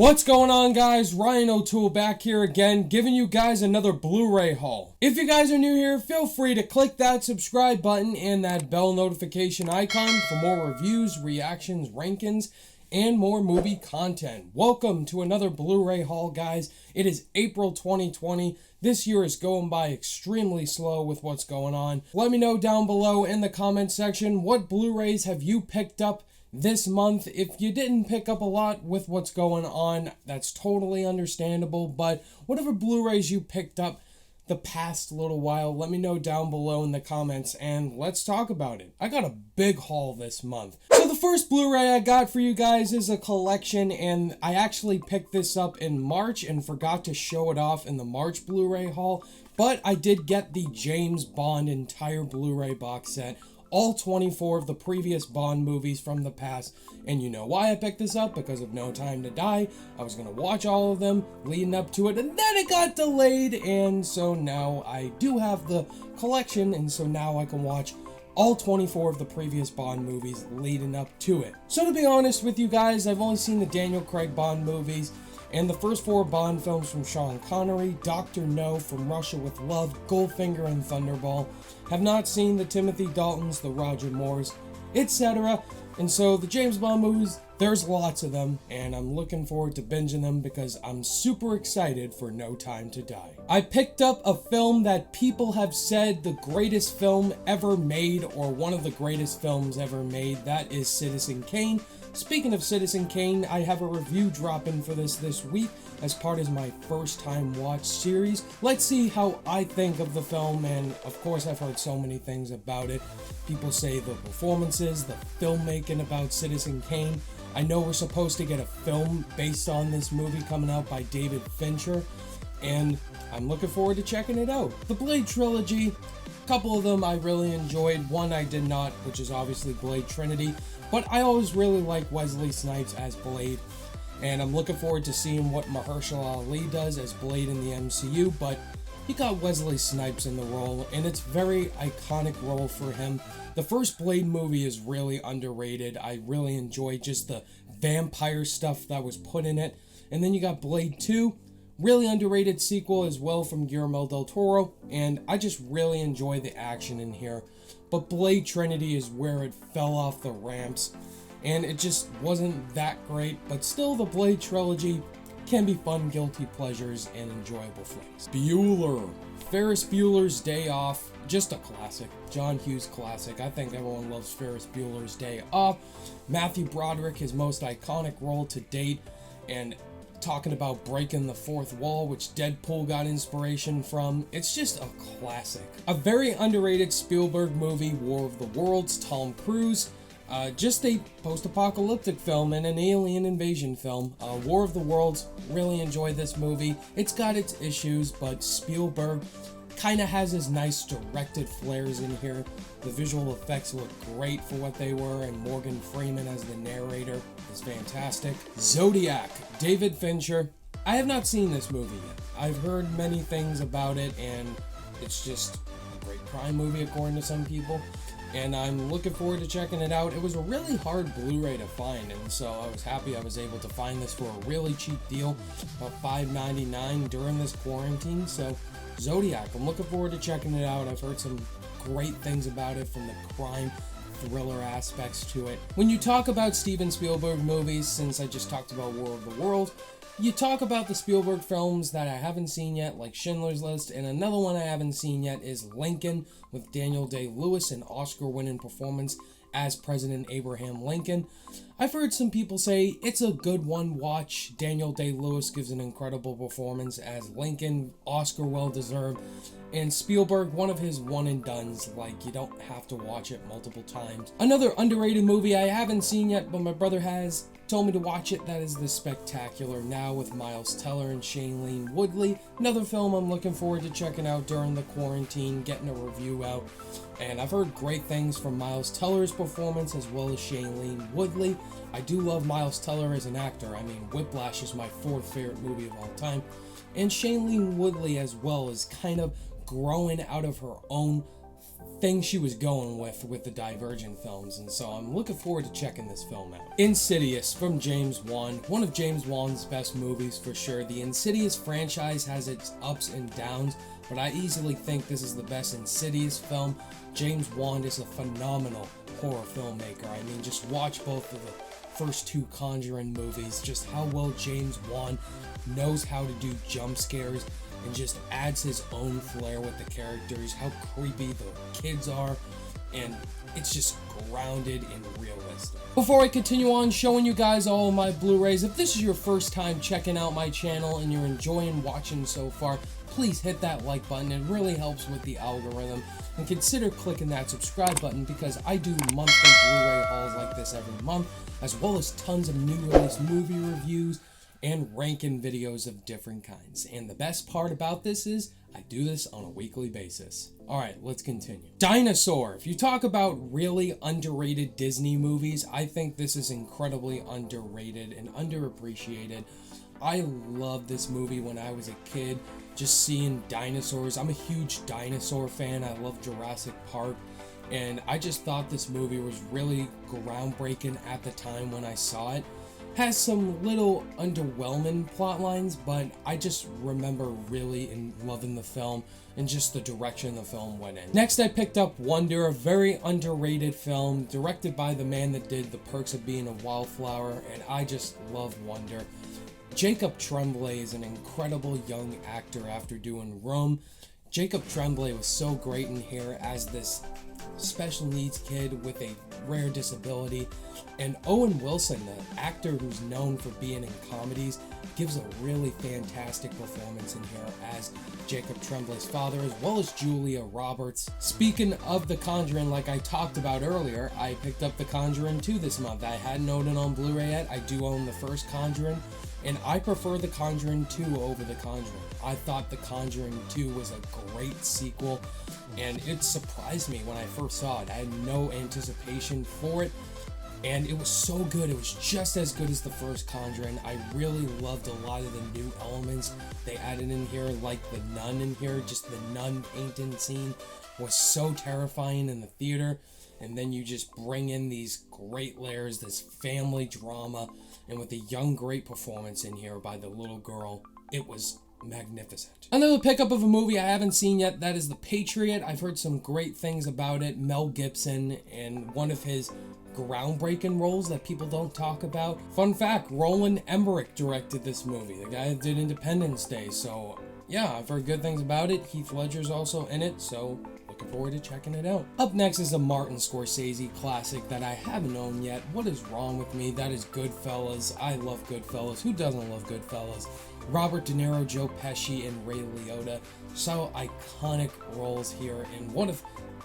What's going on, guys? Ryan O'Toole back here again, giving you guys another Blu-ray haul. If you guys are new here, feel free to click that subscribe button and that bell notification icon for more reviews, reactions, rankings, and more movie content. Welcome to another Blu-ray haul, guys. It is April 2020. This year is going by extremely slow with what's going on. Let me know down below in the comment section what Blu-rays have you picked up this month. If you didn't pick up a lot with what's going on, that's totally understandable, but whatever Blu-rays you picked up the past little while, let me know down below in the comments and let's talk about it. I got a big haul this month. So the first Blu-ray I got for you guys is a collection, and I actually picked this up in March and forgot to show it off in the March Blu-ray haul, but I did get the James Bond entire Blu-ray box set, all 24 of the previous Bond movies from the past. And you know why I picked this up? Because of No Time to Die. I was going to watch all of them leading up to it, and then it got delayed, and so now I do have the collection, and so now I can watch all 24 of the previous Bond movies leading up to it. So to be honest with you guys, I've only seen the Daniel Craig Bond movies, and the first 4 Bond films from Sean Connery, Dr. No, From Russia with Love, Goldfinger, and Thunderball. Have not seen the Timothy Daltons, the Roger Moores, etc. And so the James Bond movies, there's lots of them, and I'm looking forward to binging them because I'm super excited for No Time to Die. I picked up a film that people have said the greatest film ever made, or one of the greatest films ever made. That is Citizen Kane. Speaking of Citizen Kane, I have a review dropping for this week as part of my first time watch series. Let's see how I think of the film, and of course I've heard so many things about it. People say the performances, the filmmaking about Citizen Kane. I know we're supposed to get a film based on this movie coming out by David Fincher, and I'm looking forward to checking it out. The Blade trilogy, a couple of them I really enjoyed, one I did not, which is obviously Blade Trinity, but I always really like Wesley Snipes as Blade, and I'm looking forward to seeing what Mahershala Ali does as Blade in the MCU, but you got Wesley Snipes in the role, and it's a very iconic role for him. The first Blade movie is really underrated. I really enjoyed just the vampire stuff that was put in it. And then you got Blade 2, really underrated sequel as well from Guillermo del Toro, and I just really enjoy the action in here. But Blade Trinity is where it fell off the ramps, and it just wasn't that great, but still the Blade trilogy can be fun, guilty pleasures, and enjoyable flicks. Bueller. Ferris Bueller's Day Off, just a classic. John Hughes classic. I think everyone loves Ferris Bueller's Day Off. Matthew Broderick, his most iconic role to date, and talking about breaking the fourth wall, which Deadpool got inspiration from. It's just a classic. A very underrated Spielberg movie, War of the Worlds, Tom Cruise. Just a post-apocalyptic film and an alien invasion film. War of the Worlds, really enjoyed this movie. It's got its issues, but Spielberg kind of has his nice directed flares in here. The visual effects look great for what they were, and Morgan Freeman as the narrator is fantastic. Zodiac, David Fincher. I have not seen this movie yet. I've heard many things about it, and it's just a great crime movie according to some people, and I'm looking forward to checking it out. It was a really hard Blu-ray to find, and so I was happy I was able to find this for a really cheap deal, about $5.99 during this quarantine. So Zodiac, I'm looking forward to checking it out. I've heard some great things about it, from the crime thriller aspects to it. When you talk about Steven Spielberg movies, since I just talked about War of the World, you talk about the Spielberg films that I haven't seen yet, like Schindler's List, and another one I haven't seen yet is Lincoln, with Daniel Day-Lewis, an Oscar-winning performance as President Abraham Lincoln. I've heard some people say it's a good one watch. Daniel Day-Lewis gives an incredible performance as Lincoln, Oscar well-deserved, and Spielberg, one of his one-and-dones, like you don't have to watch it multiple times. Another underrated movie I haven't seen yet, but my brother has told me to watch it, that is The Spectacular Now with Miles Teller and Shailene Woodley. Another film I'm looking forward to checking out during the quarantine, getting a review out. And I've heard great things from Miles Teller's performance as well as Shailene Woodley. I do love Miles Teller as an actor. I mean, Whiplash is my 4th favorite movie of all time. And Shailene Woodley as well is kind of growing out of her own thing she was going with the Divergent films, and so I'm looking forward to checking this film out. Insidious from James Wan, one of James Wan's best movies for sure. The Insidious franchise has its ups and downs, but I easily think this is the best Insidious film. James Wan is a phenomenal horror filmmaker. I mean, just watch both of the first two Conjuring movies, just how well James Wan knows how to do jump scares and just adds his own flair with the characters, how creepy the kids are, and it's just grounded and realistic. Before I continue on showing you guys all of my Blu-rays, if this is your first time checking out my channel and you're enjoying watching so far, please hit that like button. It really helps with the algorithm. And consider clicking that subscribe button because I do monthly Blu-ray hauls like this every month, as well as tons of new release movie reviews and ranking videos of different kinds. And the best part about this is I do this on a weekly basis. Alright, let's continue. Dinosaur. If you talk about really underrated Disney movies, I think this is incredibly underrated and underappreciated. I loved this movie when I was a kid, just seeing dinosaurs. I'm a huge dinosaur fan. I love Jurassic Park, and I just thought this movie was really groundbreaking at the time when I saw it. Has some little underwhelming plot lines, but I just remember really loving the film and just the direction the film went in. Next, I picked up Wonder, a very underrated film directed by the man that did The Perks of Being a Wallflower, and I just love Wonder. Jacob Tremblay is an incredible young actor after doing Rome. Jacob Tremblay was so great in here as this special needs kid with a rare disability. And Owen Wilson, the actor who's known for being in comedies, gives a really fantastic performance in here as Jacob Tremblay's father, as well as Julia Roberts. Speaking of The Conjuring, like I talked about earlier, I picked up The Conjuring 2 this month. I hadn't owned it on Blu-ray yet. I do own the first Conjuring, and I prefer The Conjuring 2 over The Conjuring. I thought The Conjuring 2 was a great sequel, and it surprised me when I first saw it. I had no anticipation for it, and it was so good. It was just as good as the first Conjuring. I really loved a lot of the new elements they added in here, like the nun in here. Just the nun painting scene was so terrifying in the theater. And then you just bring in these great layers, this family drama, and with a young, great performance in here by the little girl, it was magnificent. Another pickup of a movie I haven't seen yet, that is The Patriot. I've heard some great things about it. Mel Gibson, and one of his groundbreaking roles that people don't talk about. Fun fact, Roland Emmerich directed this movie, the guy that did Independence Day, so yeah, I've heard good things about it. Heath Ledger's also in it, so looking forward to checking it out. Up next is a Martin Scorsese classic that I haven't owned yet. What is wrong with me? That is Goodfellas. I love Goodfellas. Who doesn't love Goodfellas? Robert De Niro, Joe Pesci, and Ray Liotta. So iconic roles here in one of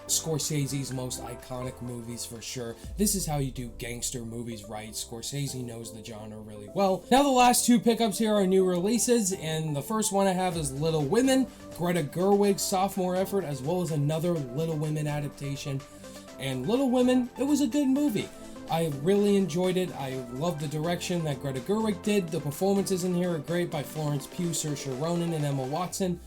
Scorsese's most iconic movies for sure. This is how you do gangster movies right. Scorsese knows the genre really well. Now the last two pickups here are new releases, and the first one I have is Little Women, Greta Gerwig's sophomore effort, as well as another Little Women adaptation. And Little Women, it was a good movie. I really enjoyed it. I love the direction that Greta Gerwig did. The performances in here are great by Florence Pugh, Saoirse Ronan, and Emma Watson.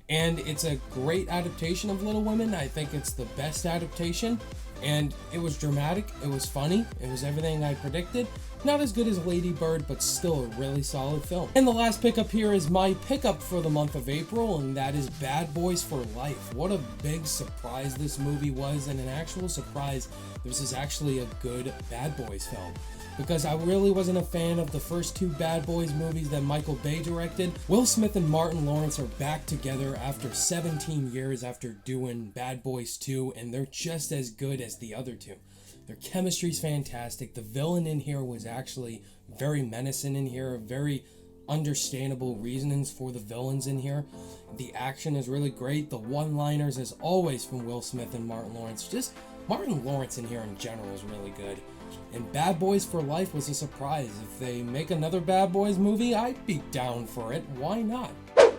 And it's a great adaptation of Little Women. I think it's the best adaptation. And it was dramatic, it was funny, it was everything I predicted. Not as good as Lady Bird, but still a really solid film. And the last pickup here is my pickup for the month of April, and that is Bad Boys for Life. What a big surprise this movie was, and an actual surprise this is actually a good Bad Boys film. Because I really wasn't a fan of the first two Bad Boys movies that Michael Bay directed. Will Smith and Martin Lawrence are back together after 17 years after doing Bad Boys 2, and they're just as good as the other two. Their chemistry's fantastic. The villain in here was actually very menacing in here, very understandable reasonings for the villains in here. The action is really great. The one-liners, as always, from Will Smith and Martin Lawrence. Just Martin Lawrence in here in general is really good. And Bad Boys for Life was a surprise. If they make another Bad Boys movie, I'd be down for it. Why not?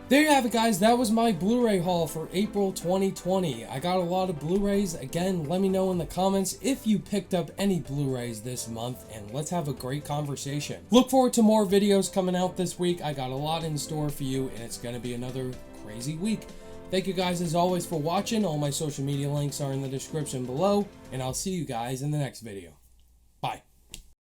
There you have it, guys. That was my Blu-ray haul for April 2020. I got a lot of Blu-rays. Again, let me know in the comments if you picked up any Blu-rays this month, and let's have a great conversation. Look forward to more videos coming out this week. I got a lot in store for you, and it's going to be another crazy week. Thank you guys as always for watching. All my social media links are in the description below, and I'll see you guys in the next video. Bye.